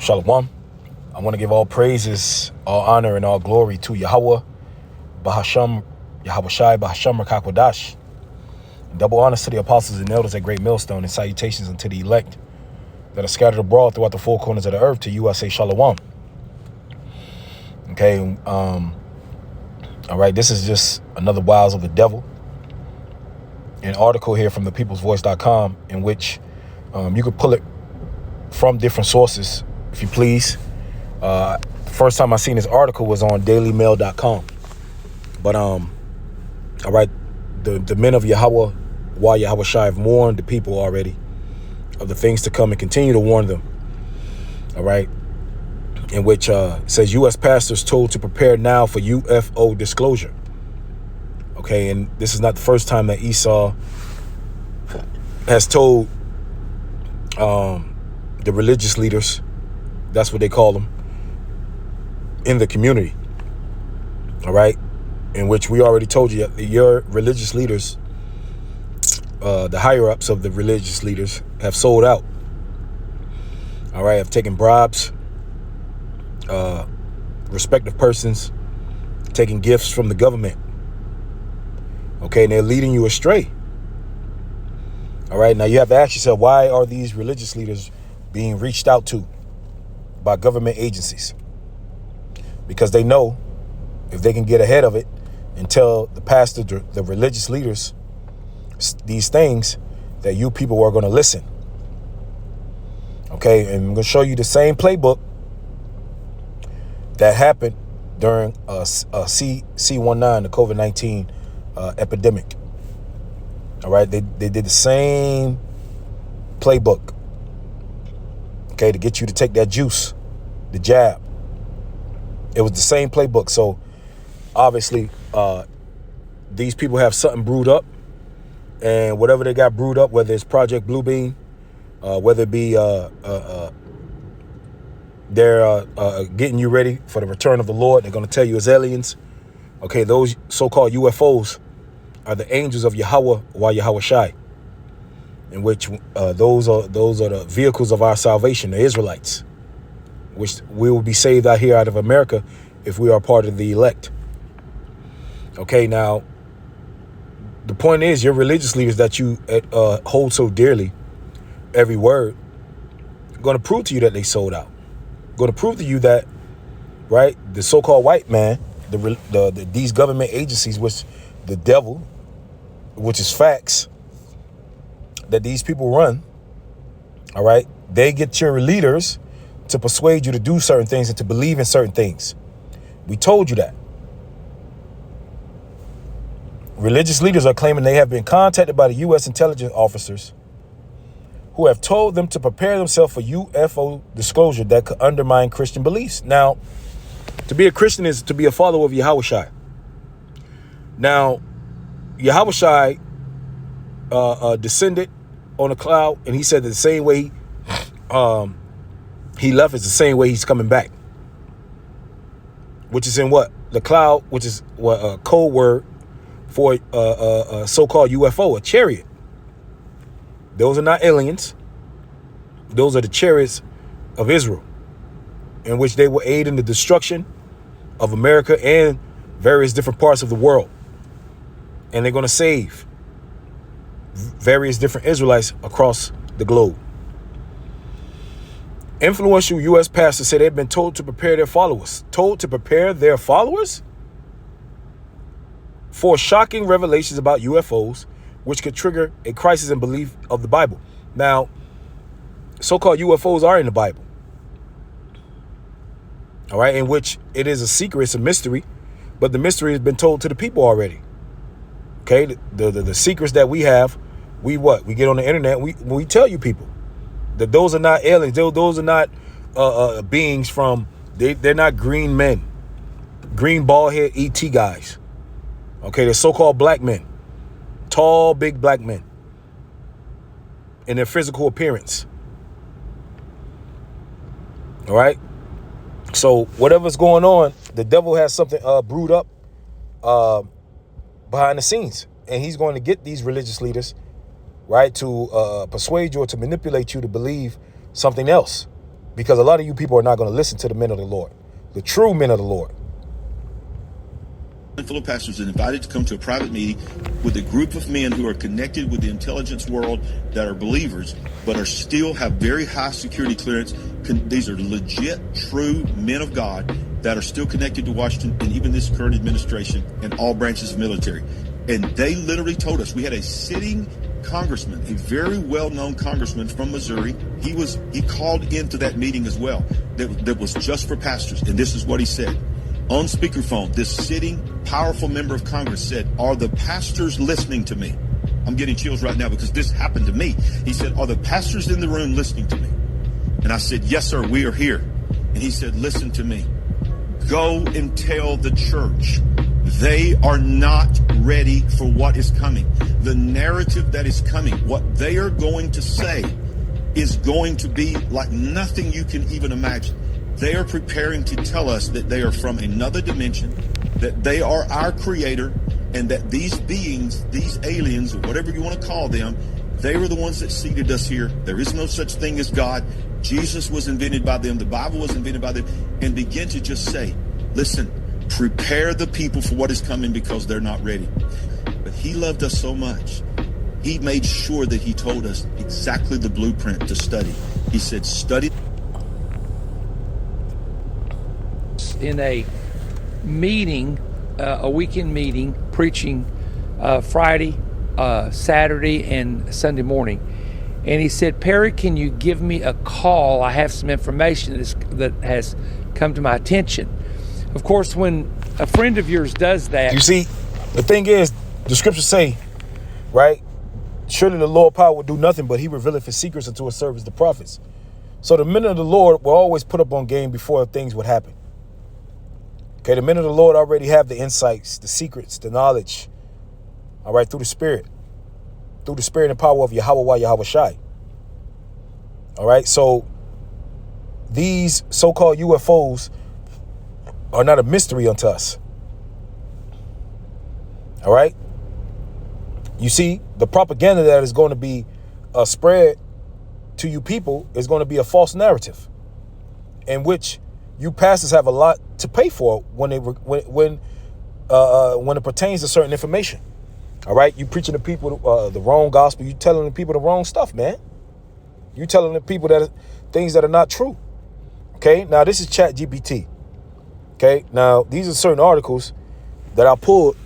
Shalom. I want to give all praises, all honor, and all glory to Yahweh, Bahasham, Yahweh Shai, Bahasham Rakakwadash. Double honors to the apostles and elders at Great Millstone, and salutations unto the elect that are scattered abroad throughout the four corners of the earth. To you I say Shalom. Okay, all right, this is just another wiles of the devil. An article here from thepeoplesvoice.com in which you could pull it from different sources, if you please. First time I seen this article was on dailymail.com. But all right, the men of Yahweh, Yahweh Shai, have warned the people already of the things to come and continue to warn them. All right, in which says U.S. pastors told to prepare now for UFO disclosure. Okay, and this is not the first time that Esau has told the religious leaders, that's what they call them, in the community, all right, in which we already told you that your religious leaders, the higher-ups of the religious leaders, have sold out, all right, have taken bribes, respective persons, taking gifts from the government, okay, and they're leading you astray. All right, now you have to ask yourself, why are these religious leaders being reached out to by government agencies? Because they know if they can get ahead of it and tell the pastor, the religious leaders, these things, that you people are going to listen. Okay, and I'm going to show you the same playbook that happened during C19, the COVID-19 epidemic. All right, they did the same playbook, okay, to get you to take that juice, the jab. It was the same playbook. So obviously these people have something brewed up, and whatever they got brewed up, whether it's Project Bluebeam, whether it be they're getting you ready for the return of the Lord, they're going to tell you it's aliens. Okay, those so-called UFOs are the angels of Yahweh, Yahweh Shai, in which those are the vehicles of our salvation, the Israelites, which we will be saved out here out of America if we are part of the elect. Okay, now the point is, your religious leaders that you hold so dearly, every word, going to prove to you that they sold out. Going to prove to you that, right, the so-called white man, these government agencies, which the devil, which is facts, that these people run, all right, they get your leaders to persuade you to do certain things and to believe in certain things. We told you that. Religious leaders are claiming they have been contacted by the U.S. intelligence officers who have told them to prepare themselves for UFO disclosure that could undermine Christian beliefs. Now, to be a Christian is to be a follower of Yahweh Shai. Now, Yahweh Shai descended on a cloud, and he said that the same way he left is the same way he's coming back, which is in what? The cloud, which is what a code word for a so-called UFO, a chariot. Those are not aliens. Those are the chariots of Israel, in which they will aid in the destruction of America and various different parts of the world. And they're going to save various different Israelites across the globe. Influential U.S. pastors say they've been told to prepare their followers. Told to prepare their followers for shocking revelations about UFOs, which could trigger a crisis in belief of the Bible. Now, so-called UFOs are in the Bible. All right, in which it is a secret, it's a mystery, but the mystery has been told to the people already. Okay, the secrets that we have, we get on the internet, we tell you people that those are not aliens, those are not beings from, they're not green men, green bald head ET guys. Okay, they're so-called black men, tall, big black men in their physical appearance. All right, so whatever's going on, the devil has something brewed up behind the scenes, and he's going to get these religious leaders, right, to persuade you or to manipulate you to believe something else. because a lot of you people are not going to listen to the men of the Lord, the true men of the Lord. Full of pastors and invited to come to a private meeting with a group of men who are connected with the intelligence world that are believers, but are still have very high security clearance. These are legit, true men of God that are still connected to Washington and even this current administration and all branches of military. And they literally told us, we had a sitting congressman, a very well-known congressman from Missouri. He called into that meeting as well. That was just for pastors. And this is what he said. On speakerphone, this sitting powerful member of Congress said, "Are the pastors listening to me?" I'm getting chills right now because this happened to me. He said, "Are the pastors in the room listening to me?" And I said, "Yes, sir, we are here." And he said, "Listen to me. Go and tell the church they are not ready for what is coming. The narrative that is coming, what they are going to say is going to be like nothing you can even imagine. They are preparing to tell us that they are from another dimension, that they are our creator, and that these beings, these aliens, or whatever you want to call them, they were the ones that seeded us here. There is no such thing as God. Jesus was invented by them. The Bible was invented by them." And begin to just say, listen, prepare the people for what is coming because they're not ready. But he loved us so much. He made sure that he told us exactly the blueprint to study. He said, study. In a meeting, a weekend meeting, preaching Friday, Saturday, and Sunday morning. And he said, "Perry, can you give me a call? I have some information that has come to my attention." Of course, when a friend of yours does that... You see, the thing is, the scriptures say, right? Surely the Lord power will do nothing, but he revealeth his secrets unto his servants, the prophets. So the men of the Lord were always put up on game before things would happen. Okay, the men of the Lord already have the insights, the secrets, the knowledge, all right, through the Spirit and power of Yahweh Yahweh Shai. All right, so these so-called UFOs are not a mystery unto us. All right, you see, the propaganda that is going to be spread to you people is going to be a false narrative, in which you pastors have a lot to pay for when it pertains to certain information. All right, you preaching to people the wrong gospel. You telling the people the wrong stuff, man. You telling the people that things that are not true. Okay, now this is ChatGPT. Okay, now these are certain articles that I pulled.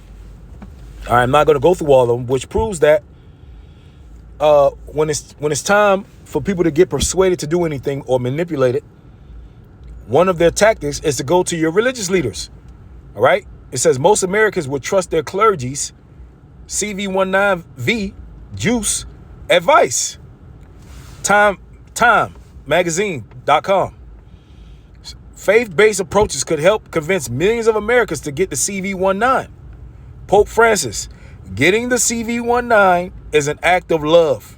I'm not going to go through all of them, which proves that when it's time for people to get persuaded to do anything or manipulate it, one of their tactics is to go to your religious leaders. All right. It says most Americans would trust their clergy's CV19V juice advice. Time magazine.com. Faith-based approaches could help convince millions of Americans to get the CV19. Pope Francis, getting the CV19 is an act of love.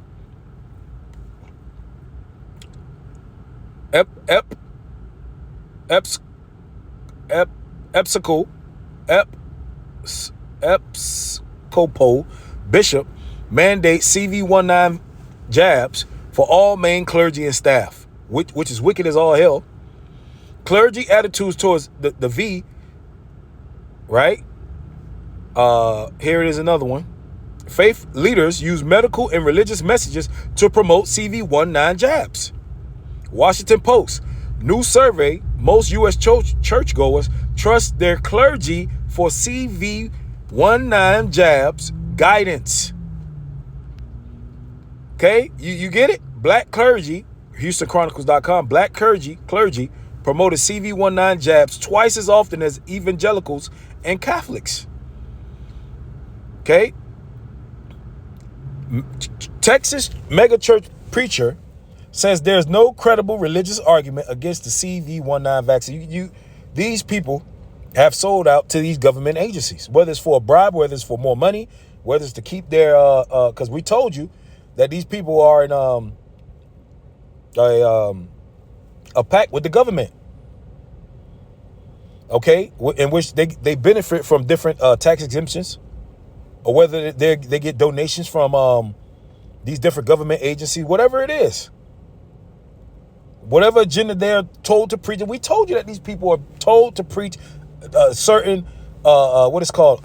Episcopal bishop mandates CV19 jabs for all main clergy and staff, which is wicked as all hell. Clergy attitudes towards the V, right? Here it is, another one. Faith leaders use medical and religious messages to promote CV19 jabs. Washington Post, new survey, most U.S. churchgoers trust their clergy for CV19 jabs guidance. Okay, you get it? Black clergy, HoustonChronicles.com, black clergy promoted CV19 jabs twice as often as evangelicals and Catholics. Okay. Texas megachurch preacher says there's no credible religious argument against the CV19 vaccine. These people have sold out to these government agencies, whether it's for a bribe, whether it's for more money, whether it's to keep their, because we told you that these people are in a pact with the government. Okay, in which they benefit from different tax exemptions, or whether they get donations from these different government agencies, whatever it is. whatever agenda they're told to preach. And we told you that these people are told to preach certain, what is called,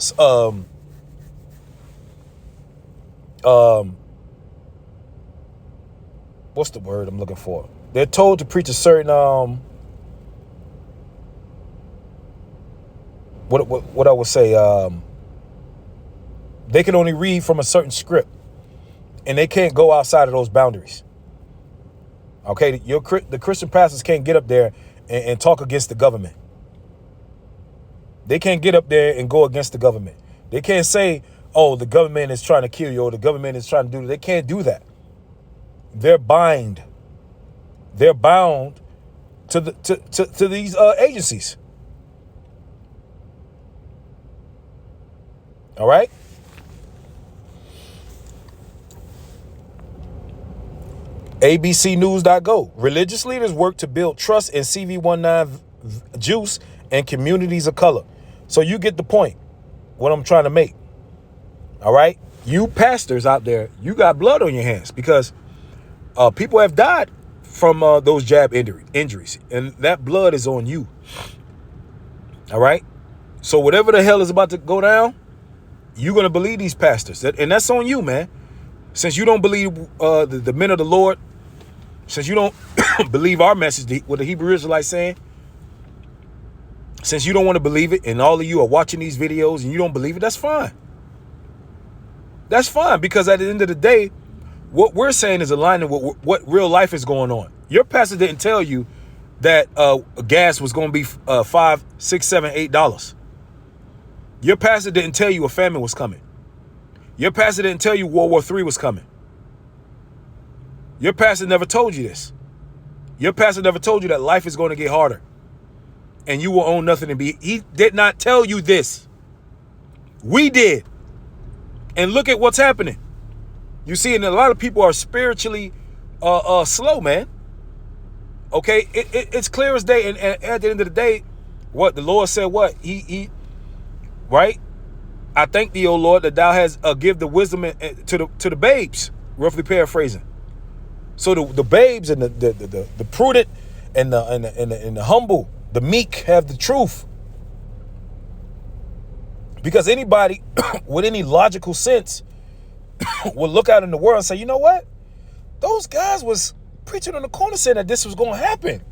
what's the word I'm looking for? They're told to preach a certain, what I would say, they can only read from a certain script, and they can't go outside of those boundaries. Okay, the Christian pastors can't get up there and talk against the government. They can't get up there and go against the government. They can't say, oh, the government is trying to kill you, or the government is trying to do. They can't do that. They're bound. They're bound to these agencies. All right. ABCnews.go. Religious leaders work to build trust in CV19 juice and communities of color. So you get the point, what I'm trying to make. All right. You pastors out there, you got blood on your hands because people have died from those jab injuries, and that blood is on you. All right. So whatever the hell is about to go down, you're going to believe these pastors. And that's on you, man. Since you don't believe the men of the Lord, since you don't believe our message, what the Hebrew Israelites saying, since you don't want to believe it, and all of you are watching these videos and you don't believe it, that's fine. That's fine, because at the end of the day, what we're saying is aligning with what real life is going on. Your pastor didn't tell you that gas was going to be $5, $6, $7, $8. Your pastor didn't tell you a famine was coming. Your pastor didn't tell you World War III was coming. Your pastor never told you this. Your pastor never told you that life is going to get harder and you will own nothing and be. He did not tell you this. We did. And look at what's happening. You see, and a lot of people are spiritually slow, man. Okay, it's clear as day. And at the end of the day, what the Lord said, what he right? I thank thee, O Lord, that thou hast give the wisdom to the babes, roughly paraphrasing. So the babes and the prudent and the humble, the meek have the truth. Because anybody with any logical sense will look out in the world and say, you know what? Those guys was preaching on the corner saying that this was going to happen.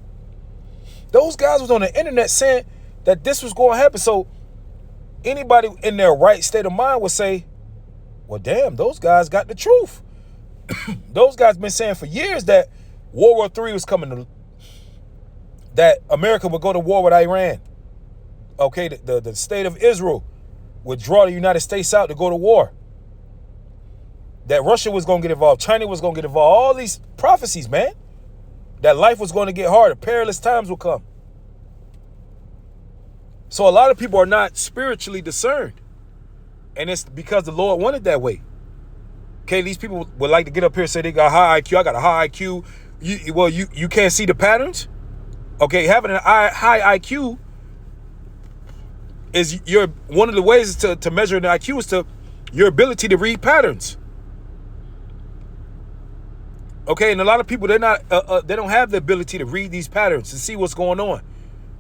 Those guys was on the internet saying that this was going to happen. So anybody in their right state of mind would say, well, damn, those guys got the truth. Those guys been saying for years that World War III was coming, that America would go to war with Iran. Okay, the state of Israel would draw the United States out to go to war. That Russia was going to get involved. China was going to get involved. All these prophecies, man. That life was going to get harder. Perilous times will come. So a lot of people are not spiritually discerned. And it's because the Lord wanted that way. Okay, these people would like to get up here and say they got high IQ. I got a high IQ. You can't see the patterns? Okay, having a high IQ is one of the ways to measure the IQ is to your ability to read patterns. Okay, and a lot of people, they don't have the ability to read these patterns and see what's going on.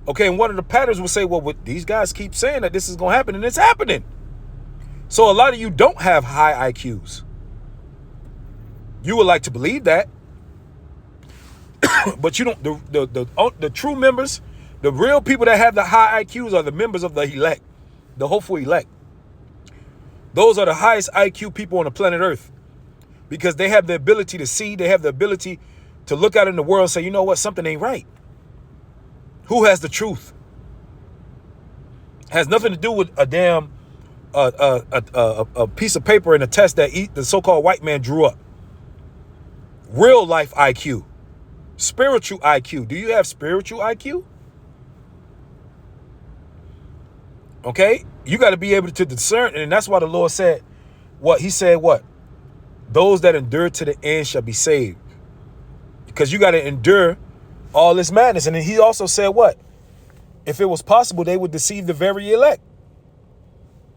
Okay, and one of the patterns will say, well, these guys keep saying that this is going to happen, and it's happening. So a lot of you don't have high IQs. You would like to believe that, but you don't. The true members, the real people that have the high IQs are the members of the elect, the hopeful elect. Those are the highest IQ people on the planet Earth, because they have the ability to see, they have the ability to look out in the world and say, you know what, something ain't right. Who has the truth? Has nothing to do with a damn a piece of paper and a test that the so-called white man drew up. Real life IQ, spiritual IQ. Do you have spiritual IQ? Okay, you got to be able to discern, and that's why the Lord said what he said. What? Those that endure to the end shall be saved, because you got to endure all this madness. And then he also said what? If it was possible, they would deceive the very elect.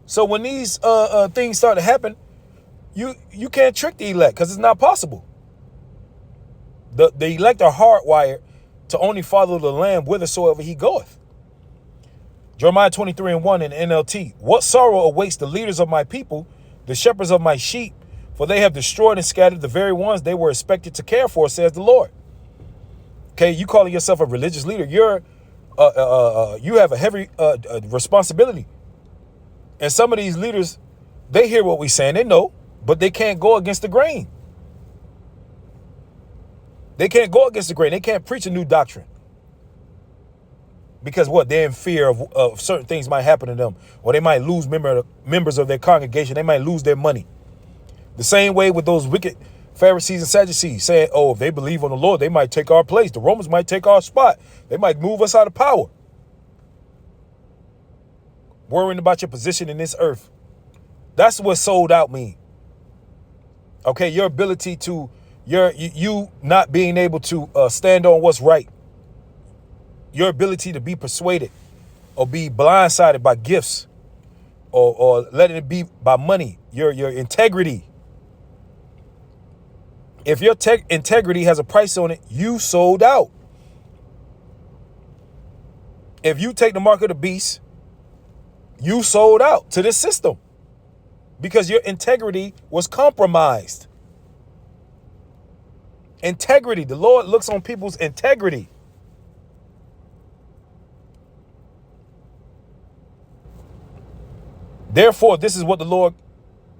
So when these things start to happen, you can't trick the elect, because it's not possible. The elect are hardwired to only follow the Lamb whithersoever he goeth. Jeremiah 23:1 in NLT. What sorrow awaits the leaders of my people, the shepherds of my sheep, for they have destroyed and scattered the very ones they were expected to care for, says the Lord. Okay, you calling yourself a religious leader, you have a heavy responsibility. And some of these leaders, they hear what we're saying, they know, but they can't go against the grain. They can't go against the grain. They can't preach a new doctrine. Because what? They're in fear of certain things might happen to them. Or they might lose members of their congregation. They might lose their money. The same way with those wicked Pharisees and Sadducees saying, oh, if they believe on the Lord, they might take our place. The Romans might take our spot. They might move us out of power. Worrying about your position in this earth. That's what sold out mean. Okay, your ability to, you not being able to stand on what's right. Your ability to be persuaded or be blindsided by gifts or letting it be by money. Your integrity. If your integrity has a price on it, you sold out. If you take the mark of the beast, you sold out to this system because your integrity was compromised. Integrity. The Lord looks on people's integrity. Therefore, this is what the Lord,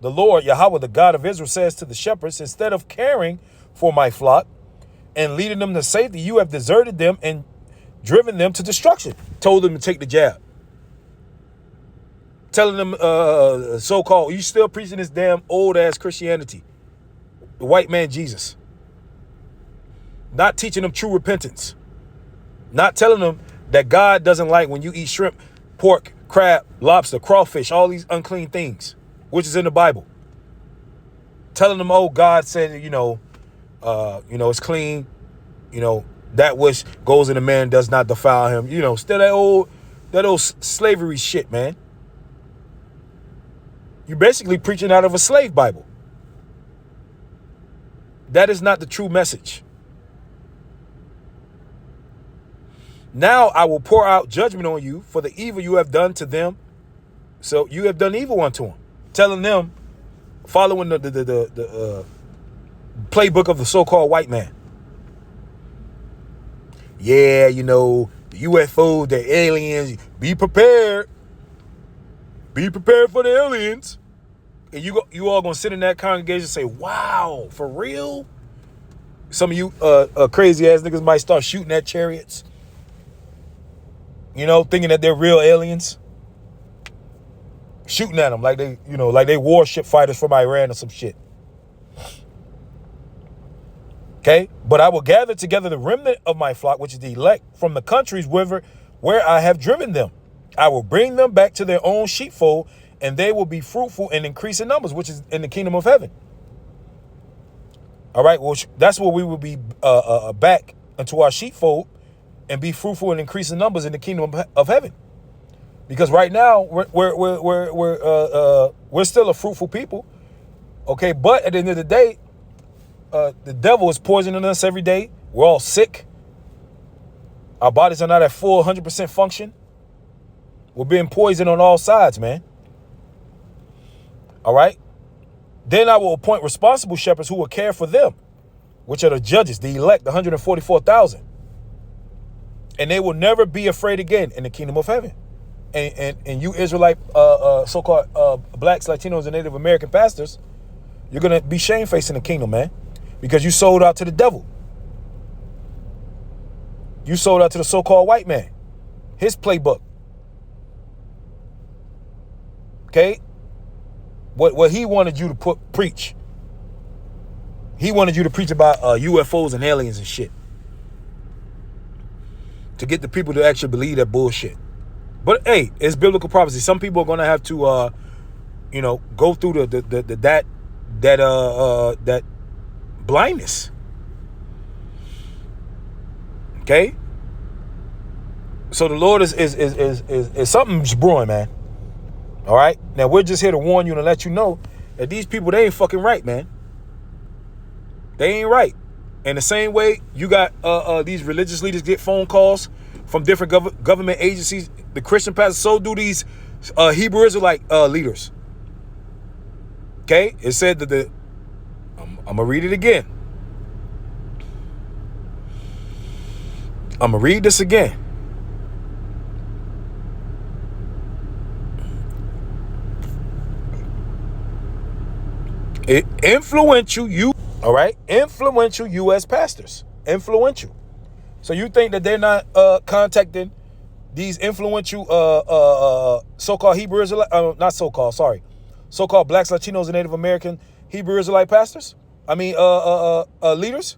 Yahweh, the God of Israel, says to the shepherds: instead of caring for my flock and leading them to safety, you have deserted them and driven them to destruction. Told them to take the jab. Telling them, so-called, you still preaching this damn old-ass Christianity. The white man Jesus. Not teaching them true repentance. Not telling them that God doesn't like when you eat shrimp, pork, crab, lobster, crawfish, all these unclean things, which is in the Bible. Telling them, oh, God said, it's clean. That which goes in a man does not defile him. Still that old slavery shit, man. You're basically preaching out of a slave Bible. That is not the true message. Now I will pour out judgment on you for the evil you have done to them. So you have done evil unto them. Telling them, following the playbook of the so-called white man. Yeah, the UFO, the aliens, be prepared. Be prepared for the aliens. And you all gonna sit in that congregation and say, wow, for real? Some of you crazy ass niggas might start shooting at chariots. Thinking that they're real aliens. Shooting at them like they warship fighters from Iran or some shit. Okay? But I will gather together the remnant of my flock, which is the elect, from the countries where I have driven them. I will bring them back to their own sheepfold, and they will be fruitful and increase in numbers, which is in the kingdom of heaven. All right? Well, that's where we will be back into our sheepfold and be fruitful and increase in numbers in the kingdom of heaven. Because right now we're still a fruitful people, okay. But at the end of the day, the devil is poisoning us every day. We're all sick. Our bodies are not at full 100% function. We're being poisoned on all sides, man. All right. Then I will appoint responsible shepherds who will care for them, which are the judges, the elect, the 144,000. And they will never be afraid again in the kingdom of heaven. And you Israelite, so-called blacks, Latinos, and Native American pastors, you're going to be shamefaced in the kingdom, man. Because you sold out to the devil. You sold out to the so-called white man. His playbook. Okay? What he wanted you to preach. He wanted you to preach about UFOs and aliens and shit. To get the people to actually believe that bullshit. But hey, it's biblical prophecy. Some people are gonna have to go through that blindness. Okay? So the Lord is something's brewing, man. All right? Now we're just here to warn you and let you know that these people, they ain't fucking right, man. They ain't right. And the same way you got these religious leaders get phone calls from different government agencies, the Christian pastors, so do these Hebrew Israelite leaders. Okay? It said that I'm going to read it again. I'm going to read this again. Influential U.S. pastors. Influential. So you think that they're not contacting these influential so-called Hebrew Israelite, not so-called, sorry, so-called blacks, Latinos, and Native American Hebrew Israelite pastors? I mean, leaders?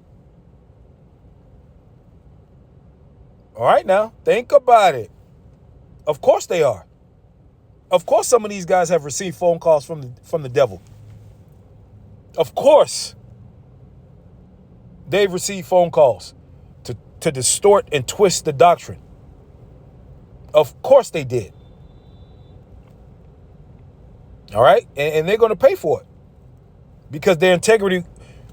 All right, now, think about it. Of course they are. Of course some of these guys have received phone calls from the devil. Of course they've received phone calls to distort and twist the doctrine. Of course they did. All right? And they're going to pay for it. Because their integrity,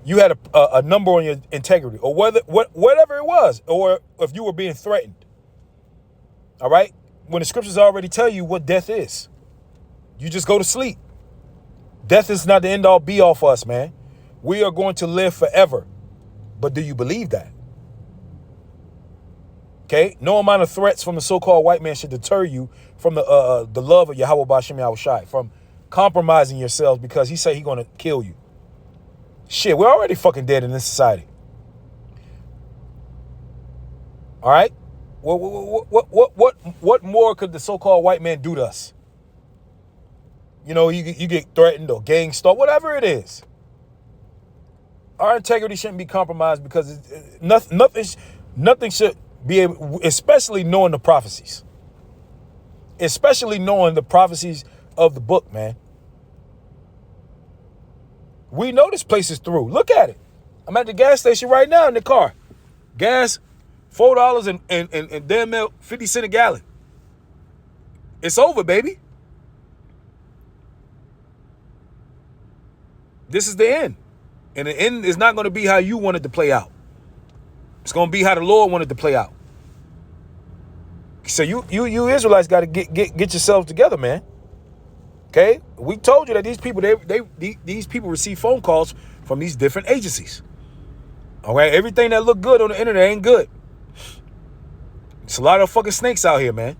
you had a number on your integrity, or whatever it was, or if you were being threatened. All right? When the scriptures already tell you what death is, you just go to sleep. Death is not the end all be all for us, man. We are going to live forever. But do you believe that? Okay? No amount of threats from the so-called white man should deter you from the love of Yahweh Ba'Shem Yahweh Shai, from compromising yourselves because he said he's going to kill you. Shit, we're already fucking dead in this society. All right? What more could the so-called white man do to us? You know, you get threatened or gang stalked, whatever it is. Our integrity shouldn't be compromised because nothing should be able, especially knowing the prophecies. Especially knowing the prophecies of the book, man. We know this place is through. Look at it. I'm at the gas station right now in the car. Gas, $4 and damn near 50 cents a gallon. It's over, baby. This is the end. And the end is not going to be how you want it to play out. It's going to be how the Lord wanted to play out. So you Israelites got to get yourselves together, man. Okay? We told you that these people receive phone calls from these different agencies. All right? Everything that look good on the internet ain't good. It's a lot of fucking snakes out here, man.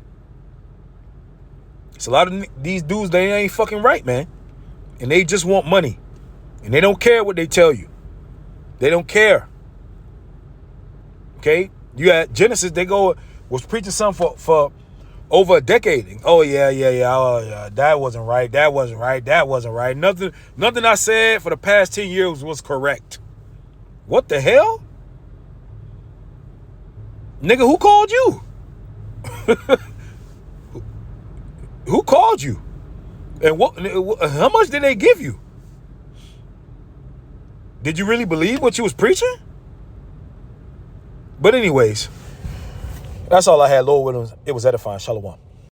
It's a lot of these dudes, they ain't fucking right, man. And they just want money. And they don't care what they tell you. They don't care. Okay? You had Genesis, was preaching something for over a decade. And, oh, yeah. That wasn't right. That wasn't right. Nothing I said for the past 10 years was correct. What the hell? Nigga, who called you? Who called you? And how much did they give you? Did you really believe what you was preaching? But anyways, that's all I had. Lord willing, it was edifying. Shalom.